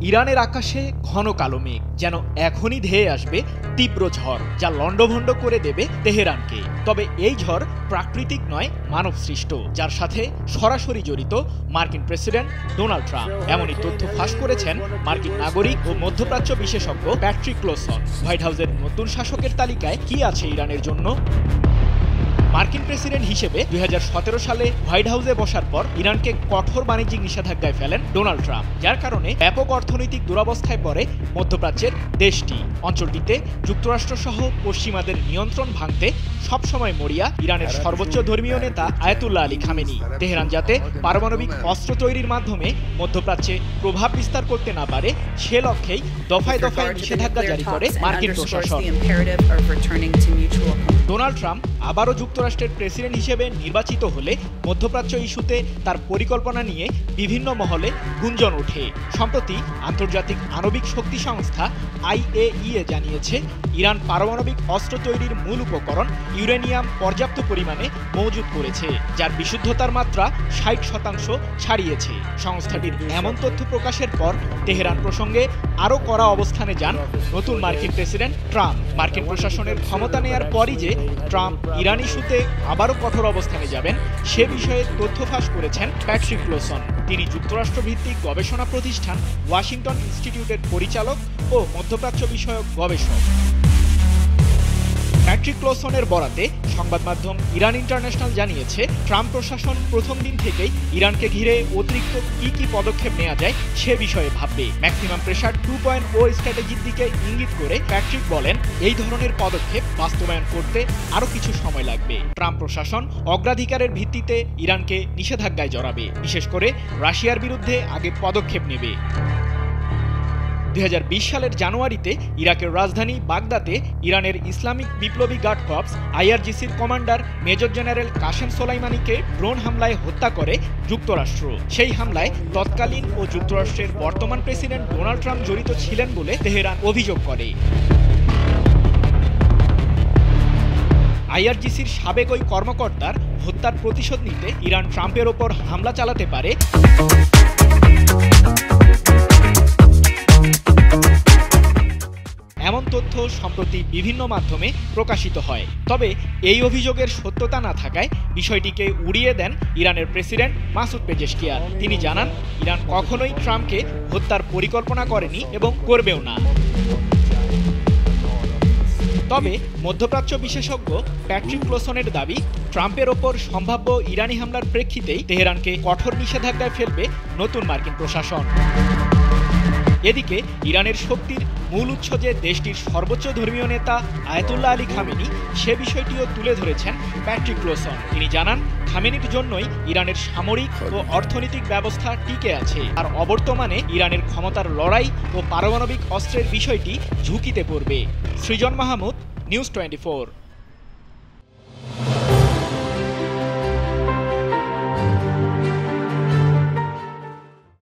ইরানের আকাশে ঘন কালো মেঘ, যেন এখনই ধেয়ে আসবে তীব্র ঝড়, যা লণ্ডভণ্ড করে দেবে তেহরানকে। তবে এই ঝড় প্রাকৃতিক নয়, মানবসৃষ্ট, যার সাথে সরাসরি জড়িত মার্কিন প্রেসিডেন্ট ডোনাল্ড ট্রাম্প। এমনই তথ্য ফাঁস করেছেন মার্কিন নাগরিক ও মধ্যপ্রাচ্য বিশেষজ্ঞ প্যাট্রিক ক্লোসন। হোয়াইট হাউসের নতুন শাসকের তালিকায় কি আছে ইরানের জন্য? মার্কিন প্রেসিডেন্ট হিসেবে 2017 সালে হোয়াইট হাউসে বসার পর ইরানকে কঠোর বাণিজ্যিক নিষেধাজ্ঞায় ফেলেন ডোনাল্ড ট্রাম্প, যার কারণে ব্যাপক অর্থনৈতিক দুরবস্থায় পড়ে মধ্যপ্রাচ্যের দেশটি। অঞ্চলটিতে যুক্তরাষ্ট্রসহ পশ্চিমাদের নিয়ন্ত্রণ ভাঙতে সবসময় মরিয়া ইরানের সর্বোচ্চ ধর্মীয় নেতা আয়াতুল্লাহ আলী খামেনি। তেহরান যাতে পারমাণবিক অস্ত্র তৈরির মাধ্যমে মধ্যপ্রাচ্যে প্রভাব বিস্তার করতে না পারে, সে লক্ষ্যেই দফায় দফায় নিষেধাজ্ঞা জারি করে মার্কিন প্রশাসন। ডোনাল্ড ট্রাম্প আবারও যুক্তরাষ্ট্রের প্রেসিডেন্ট হিসেবে নির্বাচিত হলে মধ্যপ্রাচ্য ইস্যুতে তার পরিকল্পনা নিয়ে বিভিন্ন মহলে গুঞ্জন ওঠে। সম্প্রতি আন্তর্জাতিক আণবিক শক্তি সংস্থা IAEA জানিয়েছে, ইরান পারমাণবিক অস্ত্র তৈরির মূল উপকরণ ইউরেনিয়াম পর্যাপ্ত পরিমাণে মজুত করেছে, যার বিশুদ্ধতার মাত্রা 60% ছাড়িয়েছে। সংস্থাটির এমন তথ্য প্রকাশের পর তেহরান প্রসঙ্গে আরও কড়া অবস্থানে যান নতুন মার্কিন প্রেসিডেন্ট ট্রাম্প। মার্কিন প্রশাসনের ক্ষমতা নেয়ার পরই যে ট্রাম্প ইরান ইস্যুতে আবারও কঠোর অবস্থানে যাবেন, সে বিষয়ে তথ্য ফাঁস করেছেন প্যাট্রিক ক্লোসন। তিনি যুক্তরাষ্ট্র ভিত্তিক গবেষণা প্রতিষ্ঠান ওয়াশিংটন ইনস্টিটিউটের পরিচালক ও মধ্যপ্রাচ্য বিষয়ক গবেষক। প্যাট্রিক ক্লোসনের বরাতে সংবাদ মাধ্যম ইরান ইন্টারন্যাশনাল জানিয়েছে, ট্রাম্প প্রশাসন প্রথম দিন থেকেই ইরানকে ঘিরে অতিরিক্ত কি পদক্ষেপ নেওয়া যায় সে বিষয়ে ভাববে। ম্যাক্সিমাম প্রেসার 2.0 স্ট্র্যাটেজির দিকে ইঙ্গিত করে প্যাট্রিক বলেন, এই ধরনের পদক্ষেপ বাস্তবায়ন করতে আরও কিছু সময় লাগবে। ট্রাম্প প্রশাসন অগ্রাধিকারের ভিত্তিতে ইরানকে নিষেধাজ্ঞায় জড়াবে, বিশেষ করে রাশিয়ার বিরুদ্ধে আগে পদক্ষেপ নেবে। 2020 সালের জানুয়ারিতে ইরাকের রাজধানী বাগদাদে ইরানের ইসলামিক বিপ্লবী গার্ড কর্পস IRGCর কমান্ডার মেজর জেনারেল কাশেম সোলাইমানিকে ড্রোন হামলায় হত্যা করে যুক্তরাষ্ট্র। সেই হামলায় তৎকালীন ও যুক্তরাষ্ট্রের বর্তমান প্রেসিডেন্ট ডোনাল্ড ট্রাম্প জড়িত ছিলেন বলে তেহরান অভিযোগ করে। IRGCর সাবেক ওই কর্মকর্তার হত্যার প্রতিশোধ নিতে ইরান ট্রাম্পের ওপর হামলা চালাতে পারে। এমন তথ্য সম্প্রতি বিভিন্ন মাধ্যমে প্রকাশিত হয়। তবে এই অভিযোগের সত্যতা না থাকায় বিষয়টিকে উড়িয়ে দেন ইরানের প্রেসিডেন্ট মাসুদ পেজেশকিয়ান। তিনি জানান, ইরান কখনোই ট্রাম্পকে হত্যার পরিকল্পনা করেনি এবং করবেও না। তবে মধ্যপ্রাচ্য বিশেষজ্ঞ প্যাট্রিক ক্লোসনের দাবি, ট্রাম্পের ওপর সম্ভাব্য ইরানি হামলার প্রেক্ষিতেই তেহরানকে কঠোর নিষেধাজ্ঞায় ফেলবে নতুন মার্কিন প্রশাসন। এদিকে ইরানের শক্তির মূল উৎস যে দেশটির সর্বোচ্চ ধর্মীয় নেতা আয়াতুল্লাহ আলী খামেনি, সে বিষয়টিও তুলে ধরেছেন প্যাট্রিক ক্লোসন। তিনি জানান, খামেনির জন্যই ইরানের সামরিক ও অর্থনৈতিক ব্যবস্থা টিকে আছে, আর অবর্তমানে ইরানের ক্ষমতার লড়াই ও পারমাণবিক অস্ত্রের বিষয়টি ঝুঁকিতে পড়বে। সৃজন মাহমুদ, নিউজ 24।